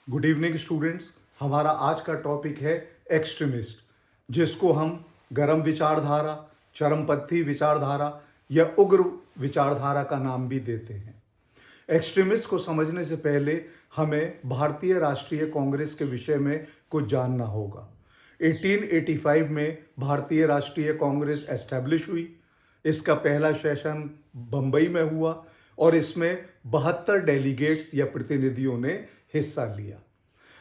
Good evening students. हमारा आज का टॉपिक है एक्सट्रीमिस्ट, जिसको हम गरम विचारधारा, चरमपंथी विचारधारा या उग्र विचारधारा का नाम भी देते हैं। एक्सट्रीमिस्ट को समझने से पहले हमें भारतीय राष्ट्रीय कांग्रेस के विषय में कुछ जानना होगा। 1885 में भारतीय राष्ट्रीय कांग्रेस एस्टैब्लिश हुई। इसका पहला सेशन बम्बई में हुआ और इसमें 72 डेलीगेट्स या प्रतिनिधियों ने हिस्सा लिया।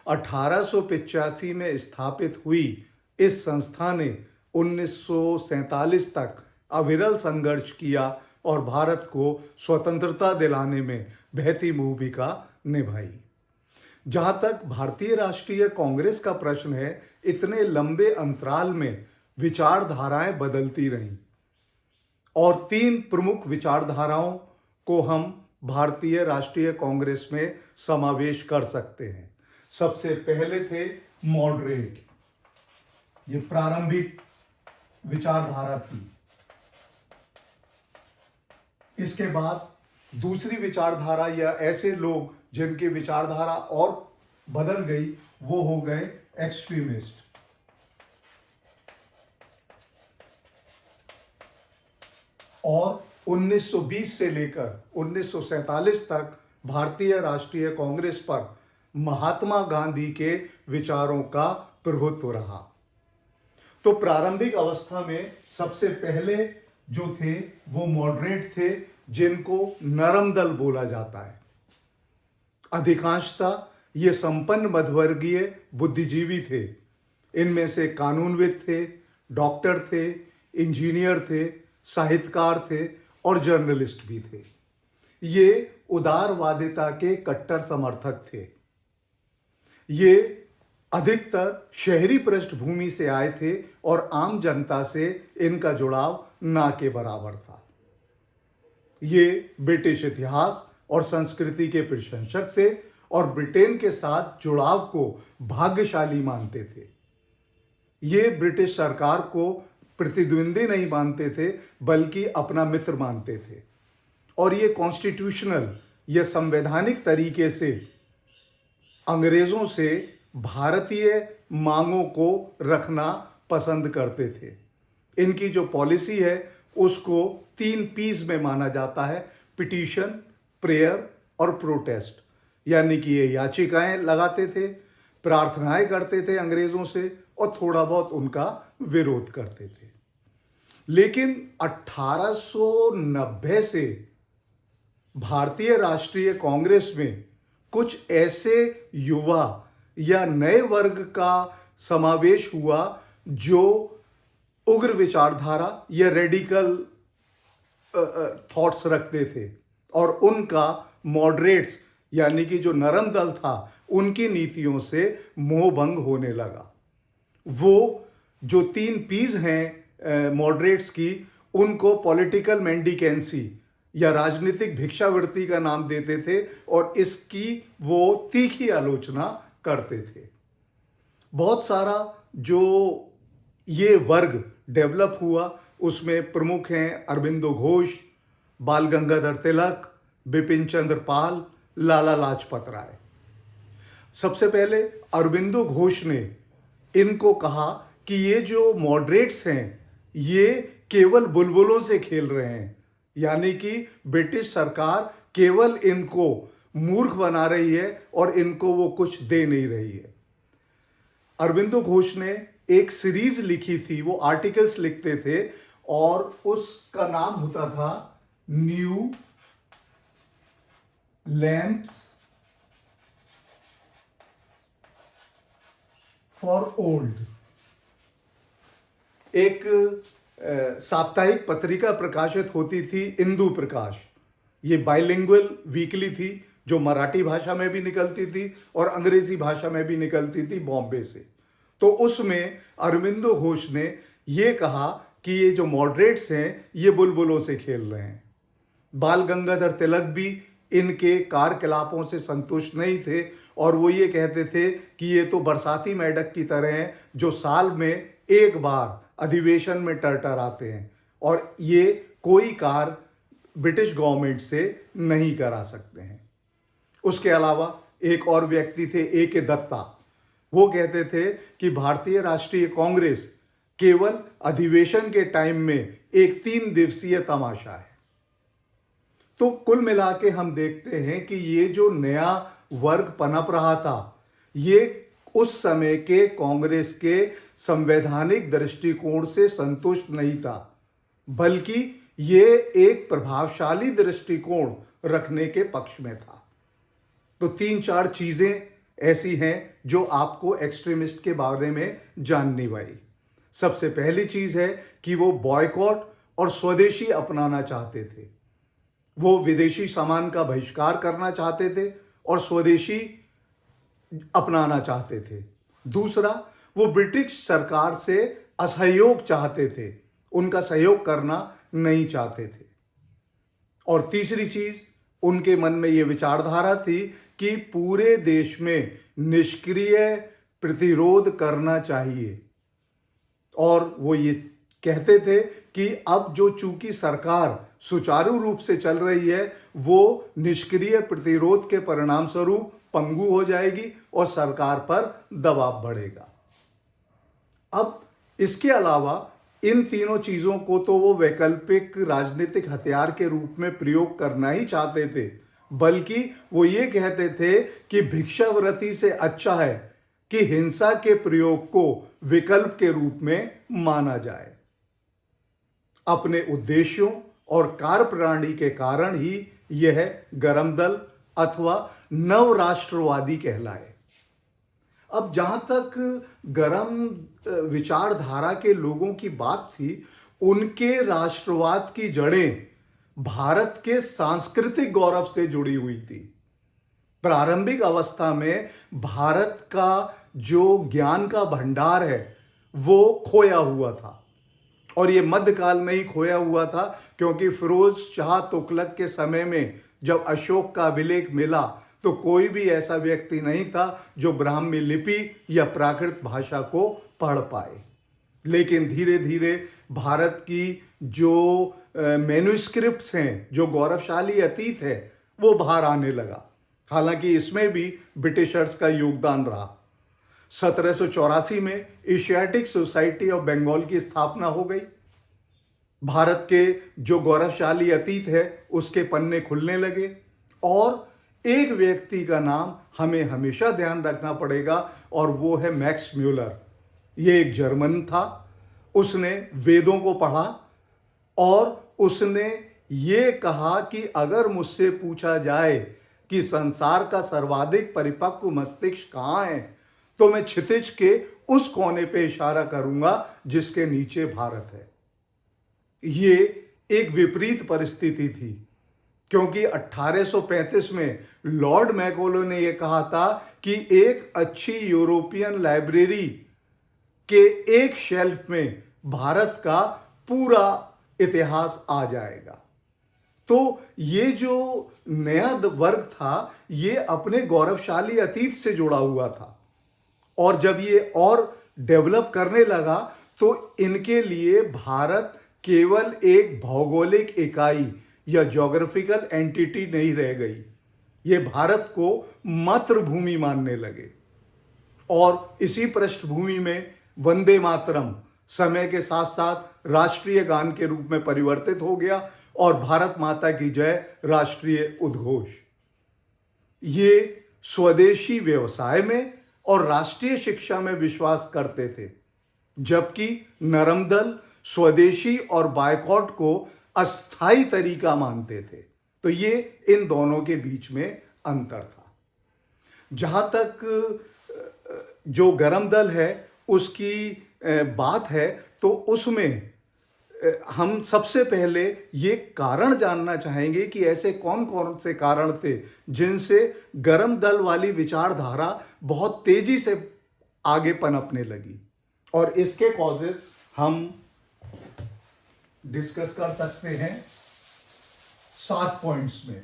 1885 में स्थापित हुई इस संस्था ने 1947 तक अविरल संघर्ष किया और भारत को स्वतंत्रता दिलाने में बहती भूमिका निभाई। जहां तक भारतीय राष्ट्रीय कांग्रेस का प्रश्न है, इतने लंबे अंतराल में विचारधाराएं बदलती रहीं और 3 प्रमुख विचारधाराओं को हम भारतीय राष्ट्रीय कांग्रेस में समावेश कर सकते हैं। सबसे पहले थे मॉडरेट, ये प्रारंभिक विचारधारा थी। इसके बाद दूसरी विचारधारा या ऐसे लोग जिनकी विचारधारा और बदल गई, वो हो गए एक्सट्रीमिस्ट। और 1920 से लेकर 1947 तक भारतीय राष्ट्रीय कांग्रेस पर महात्मा गांधी के विचारों का प्रभुत्व रहा। तो प्रारंभिक अवस्था में सबसे पहले जो थे वो मॉडरेट थे, जिनको नरम दल बोला जाता है। अधिकांशतः ये संपन्न मध्यवर्गीय बुद्धिजीवी थे। इनमें से कानूनविद थे, डॉक्टर थे, इंजीनियर थे, साहित्यकार थे और जर्नलिस्ट भी थे। ये उदारवादिता के कट्टर समर्थक थे। ये अधिकतर शहरी पृष्ठभूमि से आए थे और आम जनता से इनका जुड़ाव ना के बराबर था। ये ब्रिटिश इतिहास और संस्कृति के प्रशंसक थे और ब्रिटेन के साथ जुड़ाव को भाग्यशाली मानते थे। ये ब्रिटिश सरकार को प्रतिद्वंदी नहीं मानते थे, बल्कि अपना मित्र मानते थे। और ये कॉन्स्टिट्यूशनल या संवैधानिक तरीके से अंग्रेजों से भारतीय मांगों को रखना पसंद करते थे। इनकी जो पॉलिसी है उसको 3 पीस में माना जाता है: पिटीशन, प्रेयर और प्रोटेस्ट। यानी कि ये याचिकाएं लगाते थे, प्रार्थनाएं करते थे अंग्रेजों से और थोड़ा बहुत उनका विरोध करते थे। लेकिन 1890 से भारतीय राष्ट्रीय कांग्रेस में कुछ ऐसे युवा या नए वर्ग का समावेश हुआ जो उग्र विचारधारा या रेडिकल थॉट्स रखते थे और उनका मॉडरेट्स यानी कि जो नरम दल था उनकी नीतियों से मोहभंग होने लगा। वो जो 3 पीस हैं मॉडरेट्स की, उनको पॉलिटिकल मेंडिकेंसी या राजनीतिक भिक्षावृत्ति का नाम देते थे और इसकी वो तीखी आलोचना करते थे। बहुत सारा जो ये वर्ग डेवलप हुआ उसमें प्रमुख हैं अरबिंदो घोष, बाल गंगाधर तिलक, बिपिन चंद्र पाल, लाला लाजपत राय। सबसे पहले अरबिंदो घोष ने इनको कहा कि ये जो मॉडरेट्स हैं ये केवल बुलबुलों से खेल रहे हैं, यानी कि ब्रिटिश सरकार केवल इनको मूर्ख बना रही है और इनको वो कुछ दे नहीं रही है। अरबिंदो घोष ने एक सीरीज लिखी थी, वो आर्टिकल्स लिखते थे और उसका नाम होता था न्यू लैंप्स फॉर ओल्ड। एक साप्ताहिक पत्रिका प्रकाशित होती थी, इंदु प्रकाश। ये बाइलिंगुअल वीकली थी जो मराठी भाषा में भी निकलती थी और अंग्रेजी भाषा में भी निकलती थी बॉम्बे से। तो उसमें अरबिंदो घोष ने ये कहा कि ये जो मॉडरेट्स हैं ये बुलबुलों से खेल रहे हैं। बाल गंगाधर तिलक भी इनके कार्यकलापों से संतुष्ट नहीं थे और वो ये कहते थे कि ये तो बरसाती मेंढक की तरह हैं जो साल में एक बार अधिवेशन में टरटराते हैं और ये कोई कार्य ब्रिटिश गवर्नमेंट से नहीं करा सकते हैं। उसके अलावा एक और व्यक्ति थे A.K. दत्ता। वो कहते थे कि भारतीय राष्ट्रीय कांग्रेस केवल अधिवेशन के टाइम में एक 3 दिवसीय तमाशा है। तो कुल मिला के हम देखते हैं कि ये जो नया वर्ग पनप रहा था, ये उस समय के कांग्रेस के संवैधानिक दृष्टिकोण से संतुष्ट नहीं था, बल्कि ये एक प्रभावशाली दृष्टिकोण रखने के पक्ष में था। तो 3-4 चीजें ऐसी हैं जो आपको एक्सट्रीमिस्ट के बारे में जाननी भाई। सबसे पहली चीज है कि वो बॉयकॉट और स्वदेशी अपनाना चाहते थे। वो विदेशी सामान का बहिष्कार करना चाहते थे और स्वदेशी अपनाना चाहते थे। दूसरा, वो ब्रिटिश सरकार से असहयोग चाहते थे, उनका सहयोग करना नहीं चाहते थे। और तीसरी चीज, उनके मन में ये विचारधारा थी कि पूरे देश में निष्क्रिय प्रतिरोध करना चाहिए। और वो ये कहते थे कि अब जो चूंकि सरकार सुचारू रूप से चल रही है, वो निष्क्रिय प्रतिरोध के परिणाम स्वरूप पंगु हो जाएगी और सरकार पर दबाव बढ़ेगा। अब इसके अलावा इन तीनों चीजों को तो वो वैकल्पिक राजनीतिक हथियार के रूप में प्रयोग करना ही चाहते थे, बल्कि वो ये कहते थे कि भिक्षावृत्ति से अच्छा है कि हिंसा के प्रयोग को विकल्प के रूप में माना जाए। अपने उद्देश्यों और कार्यप्रणाली के कारण ही यह गरम दल अथवा नव राष्ट्रवादी कहलाए। अब जहां तक गरम विचारधारा के लोगों की बात थी, उनके राष्ट्रवाद की जड़ें भारत के सांस्कृतिक गौरव से जुड़ी हुई थी। प्रारंभिक अवस्था में भारत का जो ज्ञान का भंडार है वो खोया हुआ था, और ये मध्यकाल में ही खोया हुआ था, क्योंकि फिरोज शाह तुगलक के समय में जब अशोक का अभिलेख मिला तो कोई भी ऐसा व्यक्ति नहीं था जो ब्राह्मी लिपि या प्राकृत भाषा को पढ़ पाए। लेकिन धीरे धीरे भारत की जो मैन्युस्क्रिप्ट्स हैं, जो गौरवशाली अतीत है, वो बाहर आने लगा। हालांकि इसमें भी ब्रिटिशर्स का योगदान रहा। 1784 में एशियाटिक सोसाइटी ऑफ बंगाल की स्थापना हो गई। भारत के जो गौरवशाली अतीत है उसके पन्ने खुलने लगे, और एक व्यक्ति का नाम हमें हमेशा ध्यान रखना पड़ेगा, और वो है मैक्स म्यूलर। ये एक जर्मन था। उसने वेदों को पढ़ा और उसने ये कहा कि अगर मुझसे पूछा जाए कि संसार का सर्वाधिक परिपक्व मस्तिष्क कहाँ है, तो मैं क्षितिज के उस कोने पे इशारा करूंगा जिसके नीचे भारत है। ये एक विपरीत परिस्थिति थी, क्योंकि 1835 में लॉर्ड मैकॉले ने यह कहा था कि एक अच्छी यूरोपियन लाइब्रेरी के एक शेल्फ में भारत का पूरा इतिहास आ जाएगा। तो ये जो नया वर्ग था, ये अपने गौरवशाली अतीत से जुड़ा हुआ था, और जब ये और डेवलप करने लगा तो इनके लिए भारत केवल एक भौगोलिक इकाई या ज्योग्राफिकल एंटिटी नहीं रह गई। ये भारत को मातृभूमि मानने लगे, और इसी पृष्ठभूमि में वंदे मातरम समय के साथ साथ राष्ट्रीय गान के रूप में परिवर्तित हो गया, और भारत माता की जय राष्ट्रीय उद्घोष। ये स्वदेशी व्यवसाय में और राष्ट्रीय शिक्षा में विश्वास करते थे, जबकि नरम दल स्वदेशी और बायकॉट को अस्थाई तरीका मानते थे। तो ये इन दोनों के बीच में अंतर था। जहां तक जो गरम दल है उसकी बात है, तो उसमें हम सबसे पहले ये कारण जानना चाहेंगे कि ऐसे कौन कौन से कारण थे जिनसे गरम दल वाली विचारधारा बहुत तेजी से आगे पनपने लगी, और इसके कॉजेस हम डिस्कस कर सकते हैं 7 पॉइंट्स में।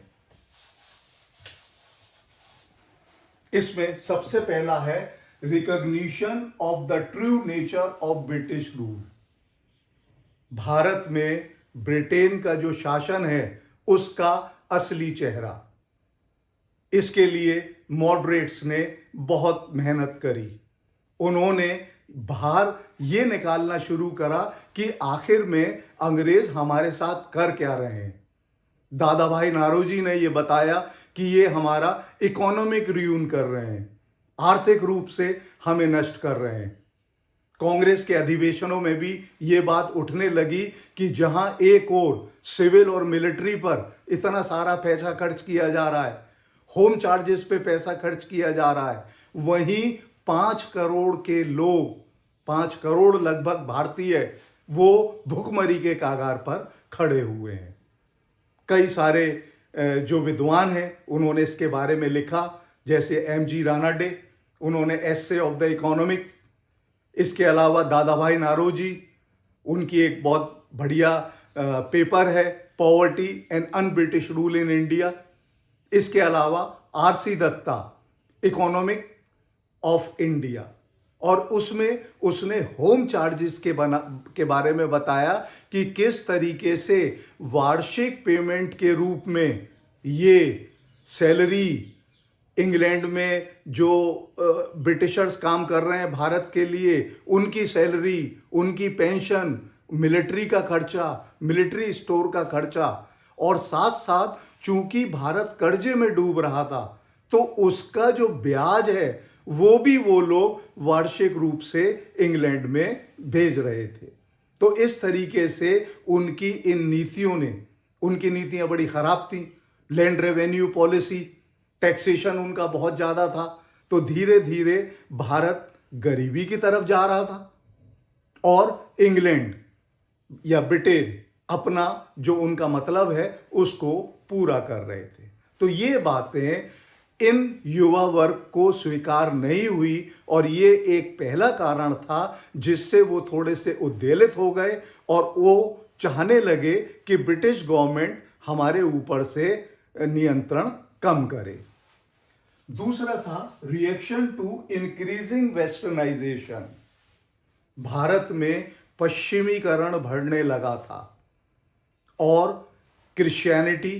इसमें सबसे पहला है recognition of the true nature of British rule. Bharat में ब्रिटेन का जो शासन है उसका असली चेहरा। इसके लिए मॉडरेट्स ने बहुत मेहनत करी। उन्होंने बाहर ये निकालना शुरू करा कि आखिर में अंग्रेज हमारे साथ कर क्या रहे हैं। दादा भाई नारोजी ने ये बताया कि ये हमारा इकोनॉमिक रियून कर रहे हैं, आर्थिक रूप से हमें नष्ट कर रहे हैं। कांग्रेस के अधिवेशनों में भी ये बात उठने लगी कि जहां एक ओर सिविल और मिलिट्री पर इतना सारा पैसा खर्च किया जा रहा है, होम चार्जेस पे पैसा खर्च किया जा रहा है, वहीं 5 करोड़ के लोग, 5 करोड़ लगभग भारतीय वो भुखमरी के कागार पर खड़े हुए हैं। कई सारे जो विद्वान हैं उन्होंने इसके बारे में लिखा, जैसे MG रानाडे, उन्होंने एसे ऑफ द इकोनॉमिक। इसके अलावा दादा भाई नारोजी, उनकी एक बहुत बढ़िया पेपर है poverty and un British rule in India. इसके अलावा RC Dutta, economic of India, और उसमें उसने होम चार्जेस के बारे में बताया कि किस तरीके से वार्षिक पेमेंट के रूप में ये सैलरी इंग्लैंड में जो ब्रिटिशर्स काम कर रहे हैं भारत के लिए, उनकी सैलरी, उनकी पेंशन, मिलिट्री का खर्चा, मिलिट्री स्टोर का खर्चा, और साथ साथ चूंकि भारत कर्जे में डूब रहा था तो उसका जो ब्याज है वो भी वो लोग वार्षिक रूप से इंग्लैंड में भेज रहे थे। तो इस तरीके से उनकी इन नीतियों ने, उनकी नीतियां बड़ी खराब थी। लैंड रेवेन्यू पॉलिसी, टैक्सेशन उनका बहुत ज्यादा था। तो धीरे धीरे भारत गरीबी की तरफ जा रहा था और इंग्लैंड या ब्रिटेन अपना जो उनका मतलब है उसको पूरा कर रहे थे। तो ये बातें इन युवा वर्ग को स्वीकार नहीं हुई और ये एक पहला कारण था जिससे वो थोड़े से उद्वेलित हो गए और वो चाहने लगे कि ब्रिटिश गवर्नमेंट हमारे ऊपर से नियंत्रण कम करे। दूसरा था रिएक्शन टू इंक्रीजिंग वेस्टर्नाइजेशन। भारत में पश्चिमीकरण बढ़ने लगा था और क्रिश्चियनिटी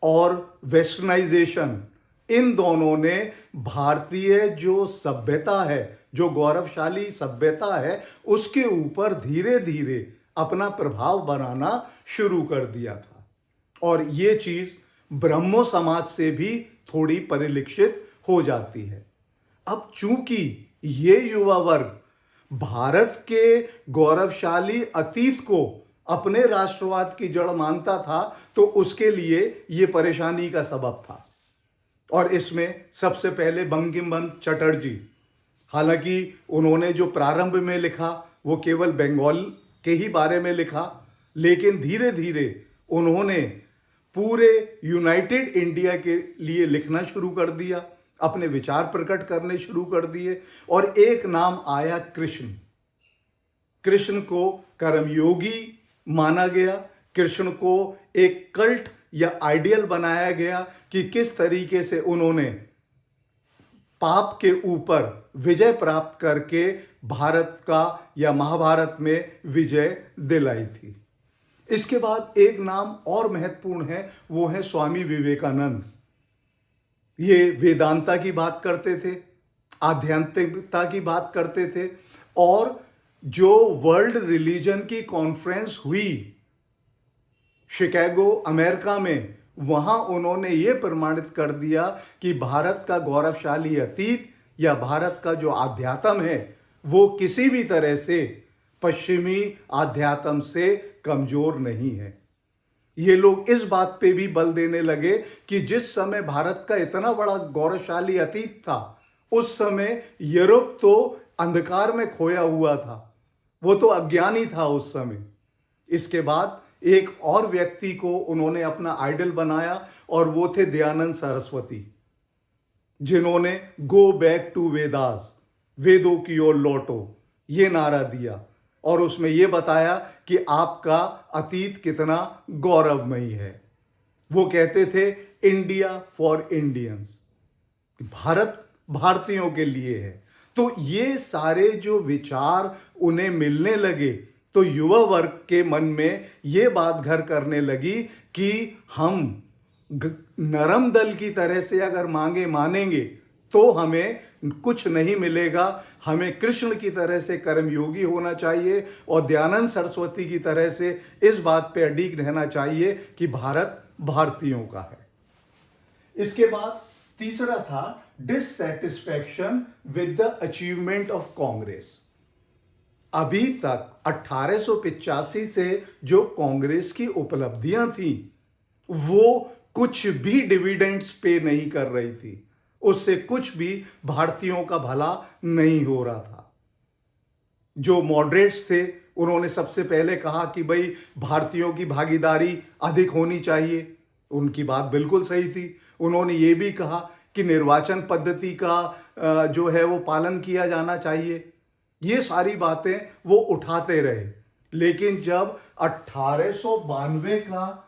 और वेस्टर्नाइजेशन, इन दोनों ने भारतीय जो सभ्यता है, जो गौरवशाली सभ्यता है, उसके ऊपर धीरे धीरे अपना प्रभाव बनाना शुरू कर दिया था। और ये चीज ब्रह्मो समाज से भी थोड़ी परिलक्षित हो जाती है। अब चूंकि ये युवा वर्ग भारत के गौरवशाली अतीत को अपने राष्ट्रवाद की जड़ मानता था तो उसके लिए ये परेशानी का सबब था। और इसमें सबसे पहले बंकिम बंधु चटर्जी, हालांकि उन्होंने जो प्रारंभ में लिखा वो केवल बंगाल के ही बारे में लिखा, लेकिन धीरे धीरे उन्होंने पूरे यूनाइटेड इंडिया के लिए लिखना शुरू कर दिया, अपने विचार प्रकट करने शुरू कर दिए। और एक नाम आया कृष्ण। कृष्ण को कर्मयोगी माना गया, कृष्ण को एक कल्ट या आइडियल बनाया गया कि किस तरीके से उन्होंने पाप के ऊपर विजय प्राप्त करके भारत का या महाभारत में विजय दिलाई थी। इसके बाद एक नाम और महत्वपूर्ण है, वो है स्वामी विवेकानंद। ये वेदांता की बात करते थे, आध्यात्मिकता की बात करते थे, और जो वर्ल्ड रिलीजन की कॉन्फ्रेंस हुई शिकागो अमेरिका में, वहां उन्होंने ये प्रमाणित कर दिया कि भारत का गौरवशाली अतीत या भारत का जो आध्यात्म है वो किसी भी तरह से पश्चिमी आध्यात्म से कमजोर नहीं है। ये लोग इस बात पे भी बल देने लगे कि जिस समय भारत का इतना बड़ा गौरवशाली अतीत था, उस समय यूरोप तो अंधकार में खोया हुआ था, वो तो अज्ञानी था उस समय। इसके बाद एक और व्यक्ति को उन्होंने अपना आइडल बनाया और वो थे दयानंद सरस्वती, जिन्होंने गो बैक टू वेदास, वेदों की ओर लौटो, ये नारा दिया और उसमें यह बताया कि आपका अतीत कितना गौरवमयी है। वो कहते थे इंडिया फॉर इंडियंस, भारत भारतीयों के लिए है। तो ये सारे जो विचार उन्हें मिलने लगे तो युवा वर्ग के मन में ये बात घर करने लगी कि हम नरम दल की तरह से अगर मांगे मानेंगे तो हमें कुछ नहीं मिलेगा। हमें कृष्ण की तरह से कर्मयोगी होना चाहिए और दयानंद सरस्वती की तरह से इस बात पे अडिग रहना चाहिए कि भारत भारतीयों का है। इसके बाद तीसरा था dissatisfaction with the achievement of Congress. अभी तक 1885 से जो कांग्रेस की उपलब्धियां थी वो कुछ भी डिविडेंड्स पे नहीं कर रही थी, उससे कुछ भी भारतीयों का भला नहीं हो रहा था। जो मॉडरेट्स थे उन्होंने सबसे पहले कहा कि भाई भारतीयों की भागीदारी अधिक होनी चाहिए। उनकी बात बिल्कुल सही थी। उन्होंने ये भी कहा कि निर्वाचन पद्धति का जो है वो पालन किया जाना चाहिए। ये सारी बातें वो उठाते रहे। लेकिन जब 1892 का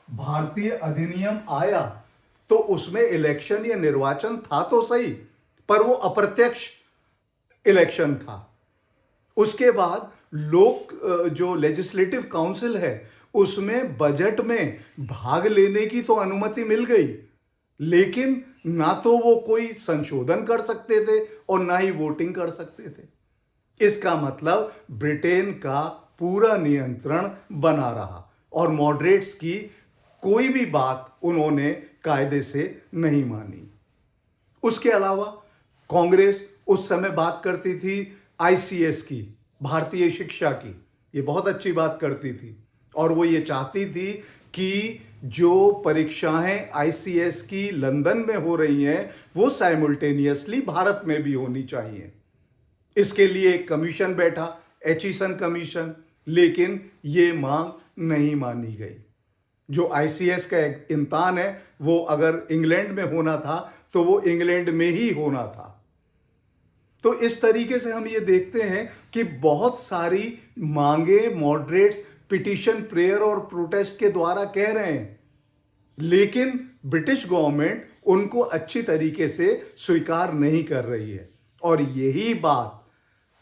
भारतीय अधिनियम आया तो उसमें इलेक्शन या निर्वाचन था तो सही, पर वो अप्रत्यक्ष इलेक्शन था। उसके बाद जो लेजिस्लेटिव काउंसिल है उसमें बजट में भाग लेने की तो अनुमति मिल गई, लेकिन ना तो वो कोई संशोधन कर सकते थे और ना ही वोटिंग कर सकते थे। इसका मतलब ब्रिटेन का पूरा नियंत्रण बना रहा और मॉडरेट्स की कोई भी बात उन्होंने कायदे से नहीं मानी। उसके अलावा कांग्रेस उस समय बात करती थी आईसीएस की, भारतीय शिक्षा की। ये बहुत अच्छी बात करती थी और वो ये चाहती थी कि जो परीक्षाएं आईसीएस की लंदन में हो रही हैं वो साइमल्टेनियसली भारत में भी होनी चाहिए। इसके लिए एक कमीशन बैठा, एचिसन कमीशन, लेकिन ये मांग नहीं मानी गई। जो आईसीएस का इम्तिहान है वो अगर इंग्लैंड में होना था तो वो इंग्लैंड में ही होना था। तो इस तरीके से हम ये देखते हैं कि बहुत सारी मांगे मॉडरेट्स पिटीशन, प्रेयर और प्रोटेस्ट के द्वारा कह रहे हैं, लेकिन ब्रिटिश गवर्नमेंट उनको अच्छी तरीके से स्वीकार नहीं कर रही है। और यही बात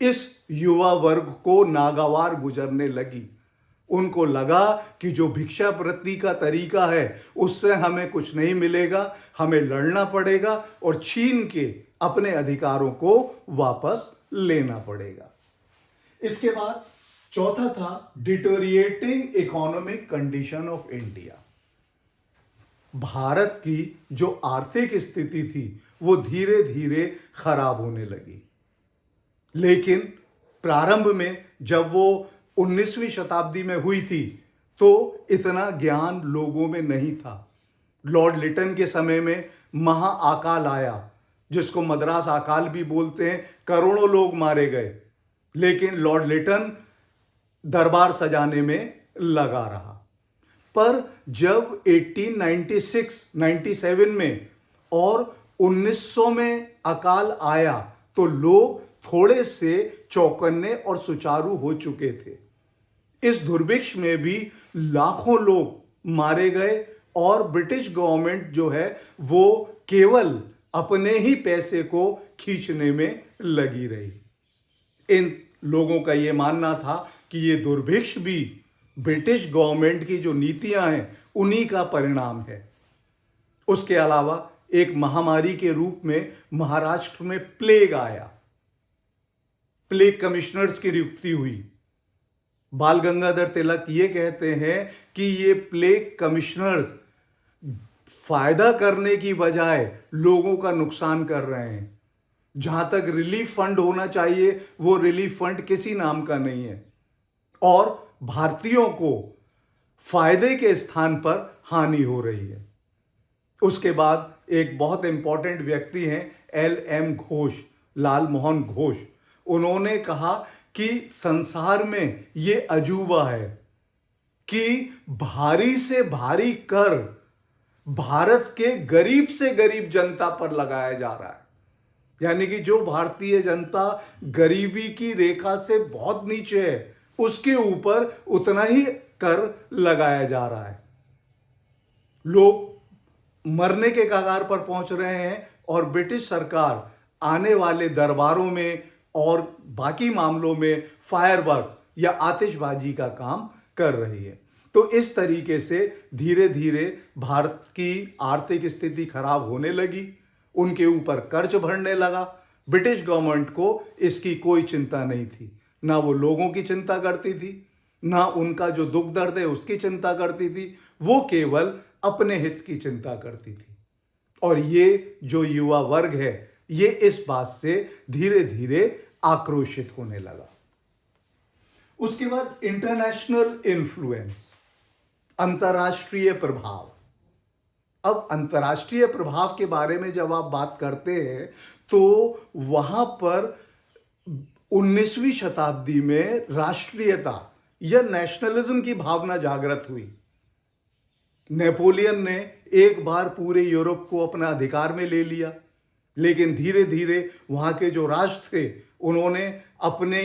इस युवा वर्ग को नागवार गुजरने लगी। उनको लगा कि जो भिक्षावृत्ति का तरीका है उससे हमें कुछ नहीं मिलेगा, हमें लड़ना पड़ेगा और छीन के अपने अधिकारों को वापस लेना पड़ेगा। इसके बाद चौथा था deteriorating economic condition of India. Bharat की जो आर्थिक स्थिति थी वो धीरे धीरे खराब होने लगी। लेकिन प्रारंभ में जब वो 19वीं शताब्दी में हुई थी तो इतना ज्ञान लोगों में नहीं था। लॉर्ड लिटन के समय में महाअकाल आया, जिसको मद्रास अकाल भी बोलते हैं। करोड़ों लोग मारे गए, लेकिन लॉर्ड लिटन दरबार सजाने में लगा रहा। पर जब 1896-97 में और 1900 में अकाल आया तो लोग थोड़े से चौकन्ने और सुचारू हो चुके थे। इस दुर्भिक्ष में भी लाखों लोग मारे गए और ब्रिटिश गवर्नमेंट जो है वो केवल अपने ही पैसे को खींचने में लगी रही। इन लोगों का ये मानना था कि ये दुर्भिक्ष भी ब्रिटिश गवर्नमेंट की जो नीतियां हैं उन्हीं का परिणाम है। उसके अलावा एक महामारी के रूप में महाराष्ट्र में प्लेग आया। प्लेग कमिश्नर्स की नियुक्ति हुई। बाल गंगाधर तिलक ये कहते हैं कि ये प्लेग कमिश्नर्स फायदा करने की बजाय लोगों का नुकसान कर रहे हैं। जहां तक रिलीफ फंड होना चाहिए वो रिलीफ फंड किसी नाम का नहीं है और भारतीयों को फायदे के स्थान पर हानि हो रही है। उसके बाद एक बहुत इंपॉर्टेंट व्यक्ति हैं LM घोष, लाल मोहन घोष। उन्होंने कहा कि संसार में ये अजूबा है कि भारी से भारी कर भारत के गरीब से गरीब जनता पर लगाया जा रहा है। यानी कि जो भारतीय जनता गरीबी की रेखा से बहुत नीचे है उसके ऊपर उतना ही कर लगाया जा रहा है। लोग मरने के कगार पर पहुंच रहे हैं और ब्रिटिश सरकार आने वाले दरबारों में और बाकी मामलों में फायरवर्क्स या आतिशबाजी का काम कर रही है। तो इस तरीके से धीरे धीरे भारत की आर्थिक स्थिति खराब होने लगी उनके ऊपर कर्ज भरने लगा। ब्रिटिश गवर्नमेंट को इसकी कोई चिंता नहीं थी, ना वो लोगों की चिंता करती थी, ना उनका जो दुख दर्द है उसकी चिंता करती थी। वो केवल अपने हित की चिंता करती थी। और ये जो युवा वर्ग है, ये इस बात से धीरे धीरे आक्रोशित होने लगा। उसके बाद इंटरनेशनल इन्फ्लुएंस, अंतर्राष्ट्रीय प्रभाव। अब अंतर्राष्ट्रीय प्रभाव के बारे में जब आप बात करते हैं तो वहां पर 19वीं शताब्दी में राष्ट्रीयता या नेशनलिज्म की भावना जागृत हुई। नेपोलियन ने एक बार पूरे यूरोप को अपना अधिकार में ले लिया, लेकिन धीरे धीरे वहां के जो राष्ट्र थे उन्होंने अपने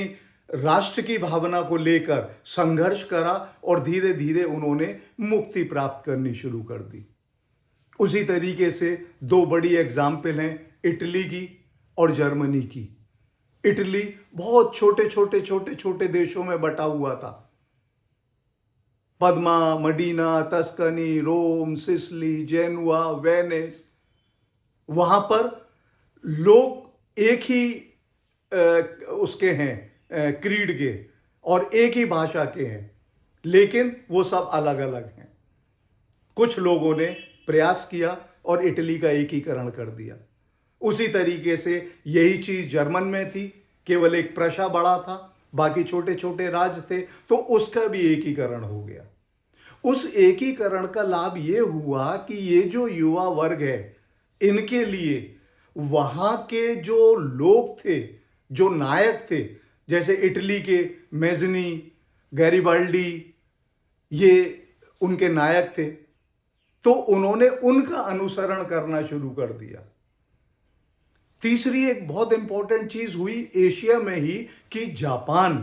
राष्ट्र की भावना को लेकर संघर्ष करा और धीरे धीरे उन्होंने मुक्ति प्राप्त करनी शुरू कर दी। उसी तरीके से दो बड़ी एग्जाम्पल हैं इटली की और जर्मनी की। इटली बहुत छोटे छोटे छोटे छोटे देशों में बटा हुआ था। पद्मा, मदीना, तस्कनी, रोम, सिसिली, जेनुआ, वेनिस, वहां पर लोग एक ही उसके हैं, क्रीड के, और एक ही भाषा के हैं, लेकिन वो सब अलग अलग हैं। कुछ लोगों ने प्रयास किया और इटली का एकीकरण कर दिया। उसी तरीके से यही चीज जर्मन में थी, केवल एक प्रशा बड़ा था, बाकी छोटे छोटे राज्य थे, तो उसका भी एकीकरण हो गया। उस एकीकरण का लाभ ये हुआ कि ये जो युवा वर्ग है, इनके लिए वहां के जो लोग थे, जो नायक थे, जैसे इटली के मेज़नी, गैरिबाल्डी, ये उनके नायक थे, तो उन्होंने उनका अनुसरण करना शुरू कर दिया। तीसरी एक बहुत इंपॉर्टेंट चीज हुई एशिया में ही कि जापान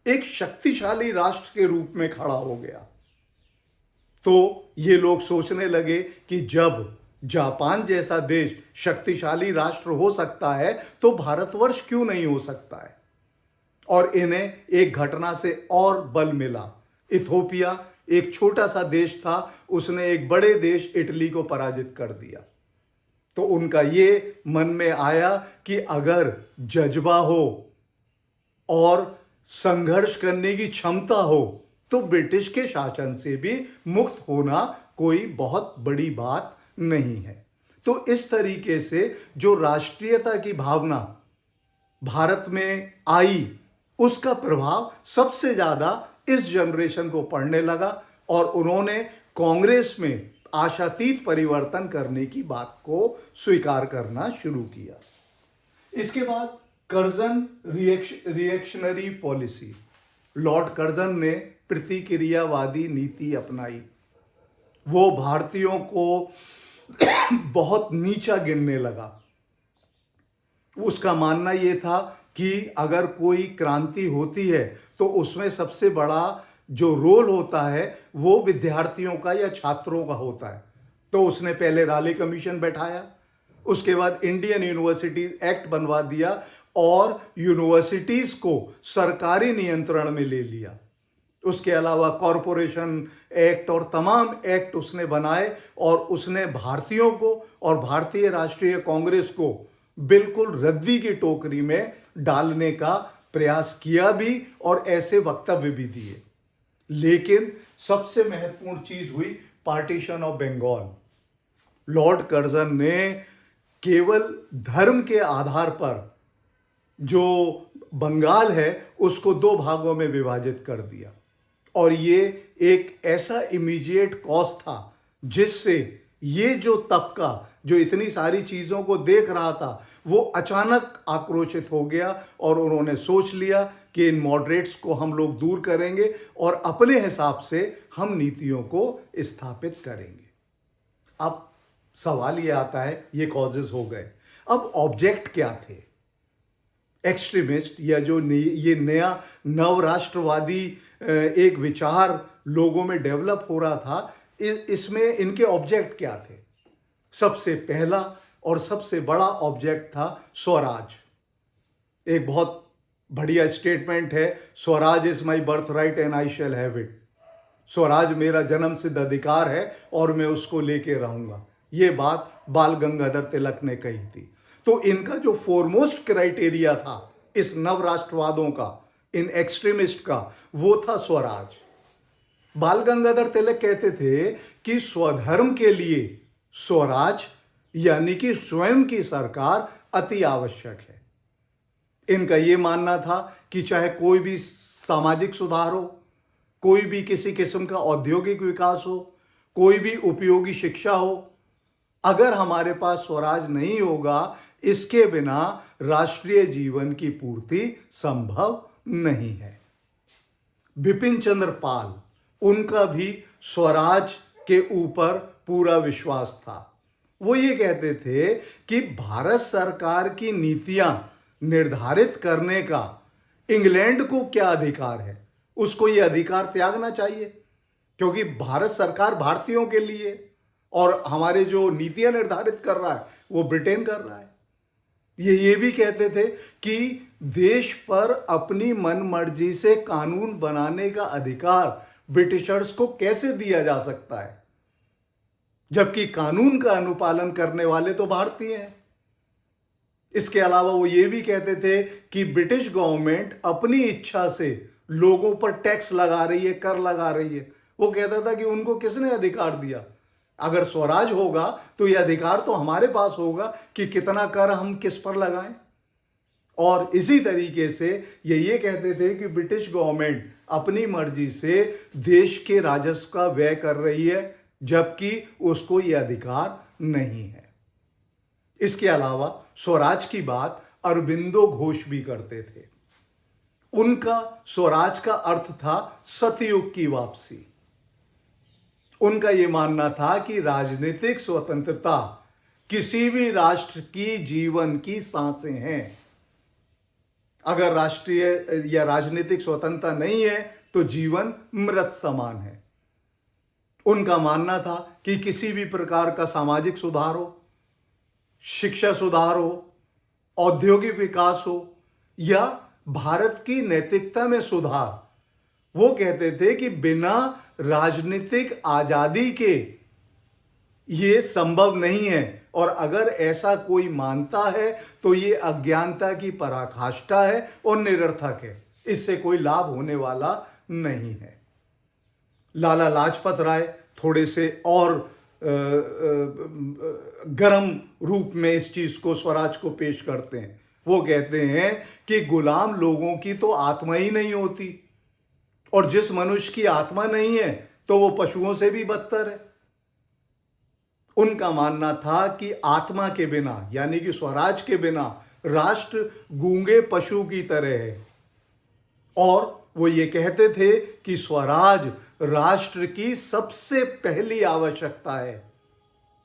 एक शक्तिशाली राष्ट्र के रूप में खड़ा हो गया। तो ये लोग सोचने लगे कि जब जापान जैसा देश शक्तिशाली राष्ट्र हो सकता है तो भारतवर्ष क्यों नहीं हो सकता है। और इन्हें एक घटना से और बल मिला। इथोपिया एक छोटा सा देश था, उसने एक बड़े देश इटली को पराजित कर दिया। तो उनका ये मन में आया कि अगर जज्बा हो और संघर्ष करने की क्षमता हो तो ब्रिटिश के शासन से भी मुक्त होना कोई बहुत बड़ी बात नहीं है। तो इस तरीके से जो राष्ट्रीयता की भावना भारत में आई, उसका प्रभाव सबसे ज्यादा इस जनरेशन को पड़ने लगा और उन्होंने कांग्रेस में आशातीत परिवर्तन करने की बात को स्वीकार करना शुरू किया। इसके बाद Curzon reactionary policy, Lord Curzon ने प्रतिक्रियावादी नीति अपनाई। वो भारतीयों को बहुत नीचा गिनने लगा। उसका मानना यह था कि अगर कोई क्रांति होती है तो उसमें सबसे बड़ा जो रोल होता है वो विद्यार्थियों का या छात्रों का होता है। तो उसने पहले राले कमीशन बैठाया, उसके बाद इंडियन यूनिवर्सिटी एक्ट बनवा दिया और यूनिवर्सिटीज को सरकारी नियंत्रण में ले लिया। उसके अलावा कॉरपोरेशन एक्ट और तमाम एक्ट उसने बनाए और उसने भारतीयों को और भारतीय राष्ट्रीय कांग्रेस को बिल्कुल रद्दी की टोकरी में डालने का प्रयास किया भी और ऐसे वक्तव्य भी दिए। लेकिन सबसे महत्वपूर्ण चीज हुई partition of Bengal. Lord Curzon ने केवल धर्म के आधार पर जो बंगाल है उसको दो भागों में विभाजित कर दिया और ये एक ऐसा इमीडिएट कॉज था जिससे ये जो तबका जो इतनी सारी चीजों को देख रहा था वो अचानक आक्रोशित हो गया और उन्होंने सोच लिया कि इन मॉडरेट्स को हम लोग दूर करेंगे और अपने हिसाब से हम नीतियों को स्थापित करेंगे। अब सवाल ये आता है, ये कॉजेज हो गए, अब ऑब्जेक्ट क्या थे? एक्सट्रीमिस्ट या जो ये नया नवराष्ट्रवादी एक विचार लोगों में डेवलप हो रहा था, इसमें इनके ऑब्जेक्ट क्या थे? सबसे पहला और सबसे बड़ा ऑब्जेक्ट था स्वराज। एक बहुत बढ़िया स्टेटमेंट है, Swaraj is my birth right and I shall have it. Swaraj मेरा जन्म सिद्ध अधिकार है और मैं उसको लेके रहूंगा। ये बात बाल गंगाधर तिलक ने कही थी। तो इनका जो फोरमोस्ट क्राइटेरिया था इस नव राष्ट्रवादों का, इन एक्सट्रीमिस्ट का, वो था स्वराज। बाल गंगाधर तिलक कहते थे कि स्वधर्म के लिए स्वराज यानी कि स्वयं की सरकार अति आवश्यक है। इनका यह मानना था कि चाहे कोई भी सामाजिक सुधार हो, कोई भी किसी किस्म का औद्योगिक विकास हो, कोई भी उपयोगी शिक्षा हो, अगर हमारे पास स्वराज नहीं होगा, इसके बिना राष्ट्रीय जीवन की पूर्ति संभव नहीं है। बिपिन चंद्र पाल, उनका भी स्वराज के ऊपर पूरा विश्वास था। वो ये कहते थे कि भारत सरकार की नीतियां निर्धारित करने का इंग्लैंड को क्या अधिकार है, उसको ये अधिकार त्यागना चाहिए, क्योंकि भारत सरकार भारतीयों के लिए और हमारे जो नीतियां निर्धारित कर रहा है वो ब्रिटेन कर रहा है। ये भी कहते थे कि देश पर अपनी मनमर्जी से कानून बनाने का अधिकार ब्रिटिशर्स को कैसे दिया जा सकता है, जबकि कानून का अनुपालन करने वाले तो भारतीय हैं। इसके अलावा वो ये भी कहते थे कि ब्रिटिश गवर्नमेंट अपनी इच्छा से लोगों पर टैक्स लगा रही है, कर लगा रही है। वो कहता था कि उनको किसने अधिकार दिया? अगर स्वराज होगा तो यह अधिकार तो हमारे पास होगा कि कितना कर हम किस पर लगाएं। और इसी तरीके से ये कहते थे कि ब्रिटिश गवर्नमेंट अपनी मर्जी से देश के राजस्व का व्यय कर रही है, जबकि उसको यह अधिकार नहीं है। इसके अलावा स्वराज की बात अरबिंदो घोष भी करते थे। उनका स्वराज का अर्थ था सतयुग की वापसी। उनका यह मानना था कि राजनीतिक स्वतंत्रता किसी भी राष्ट्र की जीवन की सांसें हैं। अगर राष्ट्रीय या राजनीतिक स्वतंत्रता नहीं है तो जीवन मृत समान है। उनका मानना था कि किसी भी प्रकार का सामाजिक सुधार हो, शिक्षा सुधार हो, औद्योगिक विकास हो या भारत की नैतिकता में सुधार, वो कहते थे कि बिना राजनीतिक आजादी के ये संभव नहीं है, और अगर ऐसा कोई मानता है तो ये अज्ञानता की पराकाष्ठा है और निरर्थक है, इससे कोई लाभ होने वाला नहीं है। लाला लाजपत राय थोड़े से और गर्म रूप में इस चीज को, स्वराज को पेश करते हैं। वो कहते हैं कि गुलाम लोगों की तो आत्मा ही नहीं होती, और जिस मनुष्य की आत्मा नहीं है तो वो पशुओं से भी बदतर है। उनका मानना था कि आत्मा के बिना यानी कि स्वराज के बिना राष्ट्र गूंगे पशु की तरह है, और वो ये कहते थे कि स्वराज राष्ट्र की सबसे पहली आवश्यकता है।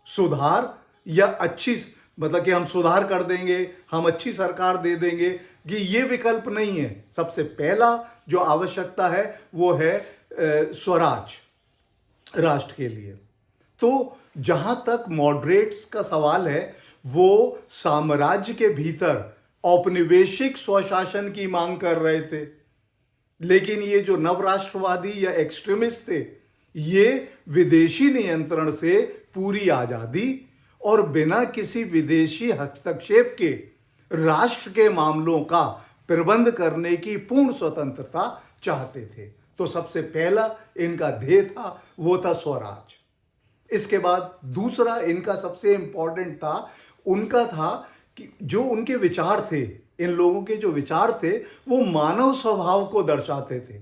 सुधार या अच्छी, मतलब कि हम सुधार कर देंगे, हम अच्छी सरकार दे देंगे, कि ये विकल्प नहीं है। सबसे पहला जो आवश्यकता है वो है स्वराज राष्ट्र के लिए। तो जहां तक मॉडरेट्स का सवाल है, वो साम्राज्य के भीतर औपनिवेशिक स्वशासन की मांग कर रहे थे, लेकिन ये जो नवराष्ट्रवादी या एक्सट्रीमिस्ट थे, ये विदेशी नियंत्रण से पूरी आजादी और बिना किसी विदेशी हस्तक्षेप के राष्ट्र के मामलों का प्रबंध करने की पूर्ण स्वतंत्रता चाहते थे। तो सबसे पहला इनका ध्येय था वो था स्वराज। इसके बाद दूसरा इनका सबसे इंपॉर्टेंट था, उनका था कि जो उनके विचार थे, इन लोगों के जो विचार थे वो मानव स्वभाव को दर्शाते थे।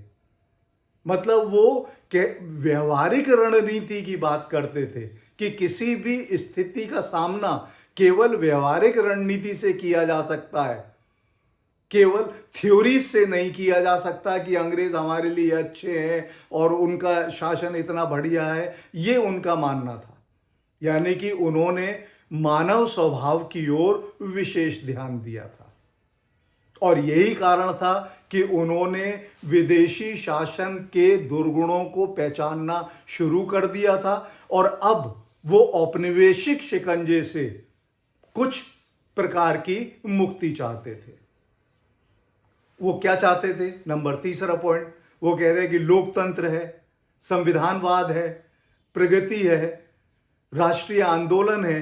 मतलब वो व्यवहारिक रणनीति की बात करते थे कि किसी भी स्थिति का सामना केवल व्यवहारिक रणनीति से किया जा सकता है, केवल थ्योरी से नहीं किया जा सकता कि अंग्रेज हमारे लिए अच्छे हैं और उनका शासन इतना बढ़िया है। ये उनका मानना था, यानी कि उन्होंने मानव स्वभाव की ओर विशेष ध्यान दिया था, और यही कारण था कि उन्होंने विदेशी शासन के दुर्गुणों को पहचानना शुरू कर दिया था, और अब वो औपनिवेशिक शिकंजे से कुछ प्रकार की मुक्ति चाहते थे। वो क्या चाहते थे? नंबर तीसरा पॉइंट, वो कह रहे हैं कि लोकतंत्र है, संविधानवाद है, प्रगति है, राष्ट्रीय आंदोलन है,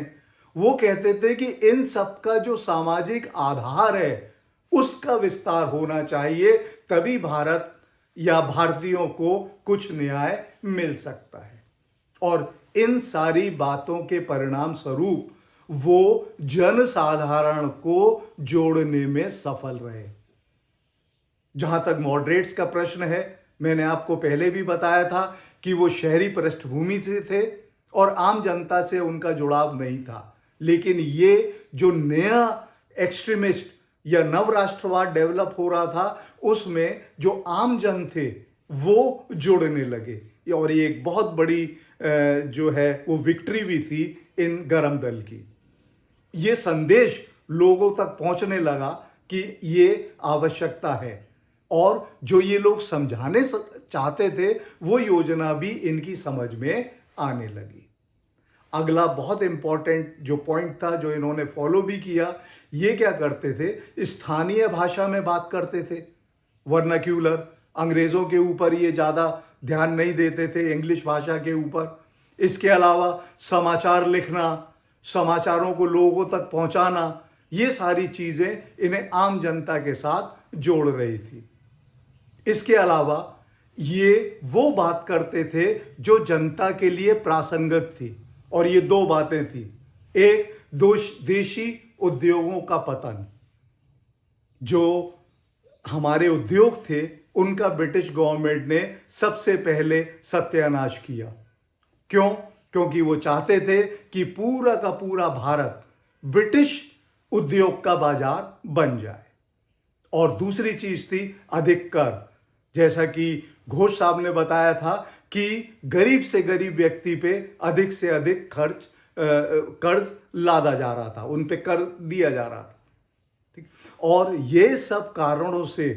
वो कहते थे कि इन सब का जो सामाजिक आधार है उसका विस्तार होना चाहिए, तभी भारत या भारतीयों को कुछ न्याय मिल सकता है। और इन सारी बातों के परिणाम स्वरूप वो जनसाधारण को जोड़ने में सफल रहे। जहां तक मॉडरेट्स का प्रश्न है, मैंने आपको पहले भी बताया था कि वो शहरी पृष्ठभूमि से थे और आम जनता से उनका जुड़ाव नहीं था। लेकिन ये जो नया एक्सट्रीमिस्ट या नव राष्ट्रवाद डेवलप हो रहा था, उसमें जो आम जन थे वो जुड़ने लगे। और ये एक बहुत बड़ी जो है वो विक्ट्री भी थी इन गरम दल की। ये संदेश लोगों तक पहुंचने लगा कि ये आवश्यकता है, और जो ये लोग समझाने चाहते थे वो योजना भी इनकी समझ में आने लगी। अगला बहुत इंपॉर्टेंट जो पॉइंट था, जो इन्होंने फॉलो भी किया, ये क्या करते थे, स्थानीय भाषा में बात करते थे, वर्नाक्यूलर। अंग्रेजों के ऊपर ये ज़्यादा ध्यान नहीं देते थे, इंग्लिश भाषा के ऊपर। इसके अलावा समाचार लिखना, समाचारों को लोगों तक पहुंचाना, ये सारी चीज़ें इन्हें आम जनता के साथ जोड़ रही थी। इसके अलावा ये वो बात करते थे जो जनता के लिए प्रासंगिक थी, और ये दो बातें थी। एक, देशी उद्योगों का पतन। जो हमारे उद्योग थे उनका ब्रिटिश गवर्नमेंट ने सबसे पहले सत्यानाश किया। क्यों? क्योंकि वो चाहते थे कि पूरा का पूरा भारत ब्रिटिश उद्योग का बाजार बन जाए। और दूसरी चीज थी अधिक कर। जैसा कि घोष साहब ने बताया था कि गरीब से गरीब व्यक्ति पे अधिक से अधिक कर्ज लादा जा रहा था, उन पे कर दिया जा रहा था। ठीक। और ये सब कारणों से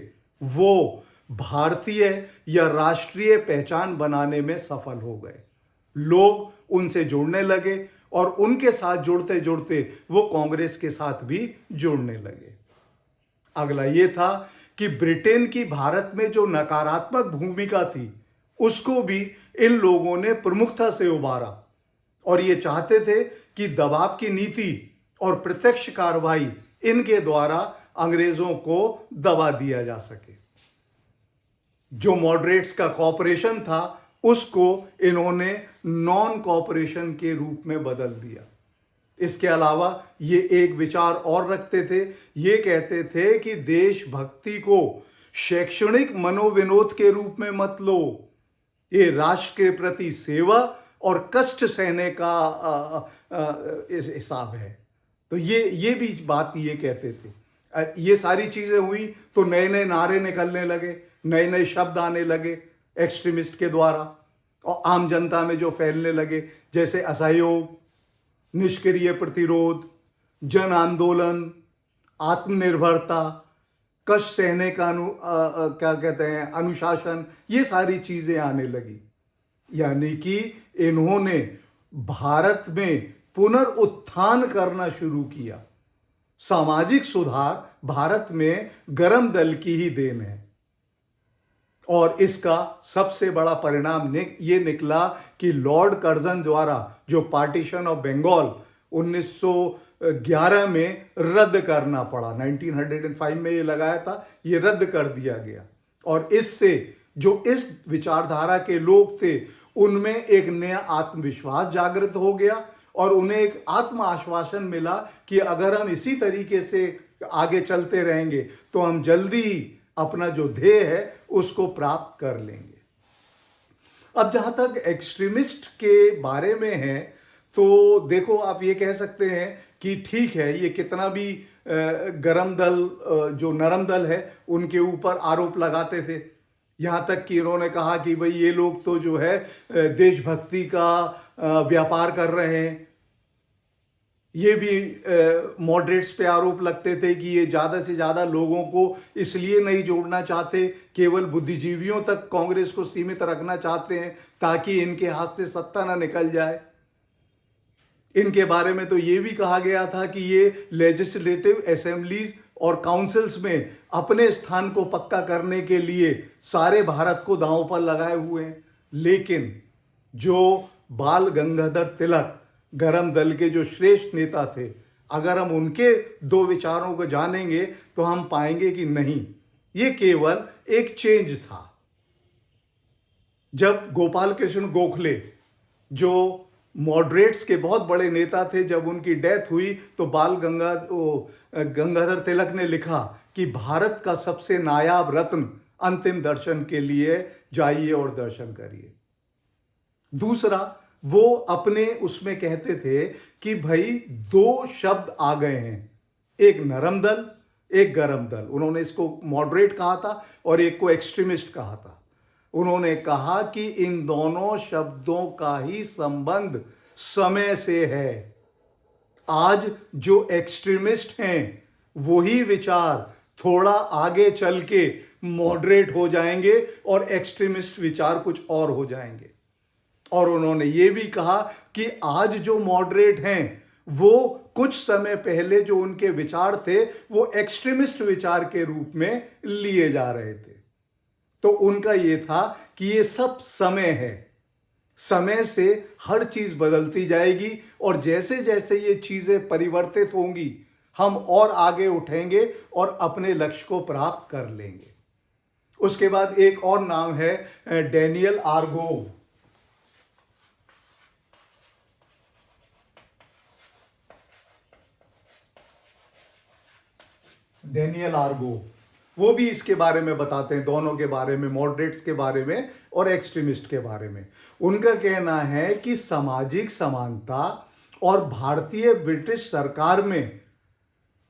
वो भारतीय या राष्ट्रीय पहचान बनाने में सफल हो गए। लोग उनसे जुड़ने लगे, और उनके साथ जुड़ते जुड़ते वो कांग्रेस के साथ भी जुड़ने लगे। अगला ये था कि ब्रिटेन की भारत में जो नकारात्मक भूमिका थी उसको भी इन लोगों ने प्रमुखता से उभारा, और ये चाहते थे कि दबाव की नीति और प्रत्यक्ष कार्रवाई इनके द्वारा अंग्रेजों को दबा दिया जा सके। जो मॉडरेट्स का कॉपरेशन था उसको इन्होंने नॉन कॉपरेशन के रूप में बदल दिया। इसके अलावा ये एक विचार और रखते थे, ये कहते थे कि देशभक्ति को शैक्षणिक मनोविनोद के रूप में मत लो, ये राष्ट्र के प्रति सेवा और कष्ट सहने का इस हिसाब है। तो ये भी बात ये कहते थे। ये सारी चीजें हुई तो नए नए नारे निकलने लगे, नए नए शब्द आने लगे एक्सट्रीमिस्ट के द्वारा, और आम जनता में जो फैलने लगे, जैसे असहयोग, निष्क्रिय प्रतिरोध, जन आंदोलन, आत्मनिर्भरता, कष्ट सहने का क्या कहते हैं, अनुशासन, ये सारी चीजें आने लगी। यानी कि इन्होंने भारत में पुनरुत्थान करना शुरू किया। सामाजिक सुधार भारत में गरम दल की ही देन है, और इसका सबसे बड़ा परिणाम ये निकला कि लॉर्ड कर्जन द्वारा जो पार्टीशन ऑफ बंगाल 1911 में रद्द करना पड़ा, 1905 में ये लगाया था, ये रद्द कर दिया गया। और इससे जो इस विचारधारा के लोग थे उनमें एक नया आत्मविश्वास जागृत हो गया, और उन्हें एक आत्म आश्वासन मिला कि अगर हम इसी तरीके से आगे चलते रहेंगे तो हम जल्दी ही अपना जो ध्येय है उसको प्राप्त कर लेंगे। अब जहां तक एक्सट्रीमिस्ट के बारे में है, तो देखो आप ये कह सकते हैं कि ठीक है, ये कितना भी गरम दल जो नरम दल है उनके ऊपर आरोप लगाते थे। यहां तक कि इन्होंने कहा कि भाई ये लोग तो जो है देशभक्ति का व्यापार कर रहे हैं। ये भी मॉडरेट्स पे आरोप लगते थे कि ये ज़्यादा से ज़्यादा लोगों को इसलिए नहीं जोड़ना चाहते, केवल बुद्धिजीवियों तक कांग्रेस को सीमित रखना चाहते हैं ताकि इनके हाथ से सत्ता ना निकल जाए। इनके बारे में तो ये भी कहा गया था कि ये लेजिस्लेटिव असेंबलीज और काउंसिल्स में अपने स्थान को पक्का करने के लिए सारे भारत को दांव पर लगाए हुए हैं। लेकिन जो बाल गंगाधर तिलक गरम दल के जो श्रेष्ठ नेता थे, अगर हम उनके दो विचारों को जानेंगे तो हम पाएंगे कि नहीं, ये केवल एक चेंज था। जब गोपाल कृष्ण गोखले, जो मॉडरेट्स के बहुत बड़े नेता थे, जब उनकी डेथ हुई तो गंगाधर तिलक ने लिखा कि भारत का सबसे नायाब रत्न अंतिम दर्शन के लिए जाइए और दर्शन करिए। दूसरा, वो अपने उसमें कहते थे कि भाई दो शब्द आ गए हैं, एक नरम दल, एक गरम दल। उन्होंने इसको मॉडरेट कहा था और एक को एक्सट्रीमिस्ट कहा था। उन्होंने कहा कि इन दोनों शब्दों का ही संबंध समय से है। आज जो एक्सट्रीमिस्ट हैं वही विचार थोड़ा आगे चल के मॉडरेट हो जाएंगे और एक्सट्रीमिस्ट विचार कुछ और हो जाएंगे। और उन्होंने ये भी कहा कि आज जो मॉडरेट हैं वो कुछ समय पहले जो उनके विचार थे वो एक्सट्रीमिस्ट विचार के रूप में लिए जा रहे थे। तो उनका ये था कि ये सब समय है, समय से हर चीज बदलती जाएगी और जैसे जैसे ये चीजें परिवर्तित होंगी हम और आगे उठेंगे और अपने लक्ष्य को प्राप्त कर लेंगे। उसके बाद एक और नाम है डैनियल आर्गोव। डैनियल आर्गोव, वो भी इसके बारे में बताते हैं, दोनों के बारे में, मॉडरेट्स के बारे में और एक्सट्रीमिस्ट के बारे में। उनका कहना है कि सामाजिक समानता और भारतीय ब्रिटिश सरकार में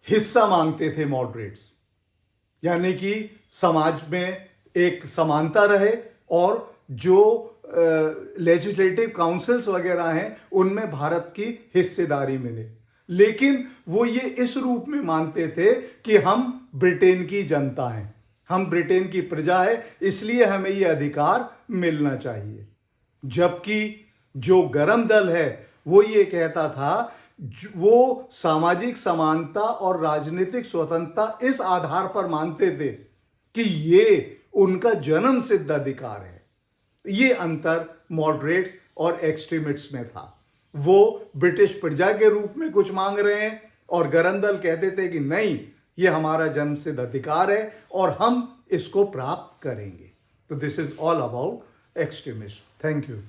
हिस्सा मांगते थे मॉडरेट्स, यानी कि समाज में एक समानता रहे और जो लेजिस्लेटिव काउंसिल्स वगैरह हैं उनमें भारत की हिस्सेदारी मिले। लेकिन वो ये इस रूप में मानते थे कि हम ब्रिटेन की जनता हैं, हम ब्रिटेन की प्रजा है, इसलिए हमें ये अधिकार मिलना चाहिए। जबकि जो गरम दल है वो ये कहता था, वो सामाजिक समानता और राजनीतिक स्वतंत्रता इस आधार पर मानते थे कि ये उनका जन्म सिद्ध अधिकार है। ये अंतर मॉडरेट्स और एक्सट्रीमिस्ट्स में था। वो ब्रिटिश प्रजा के रूप में कुछ मांग रहे हैं और गरम दल कहते थे कि नहीं, ये हमारा जन्मसिद्ध अधिकार है और हम इसको प्राप्त करेंगे। तो this is all about extremist. Thank you.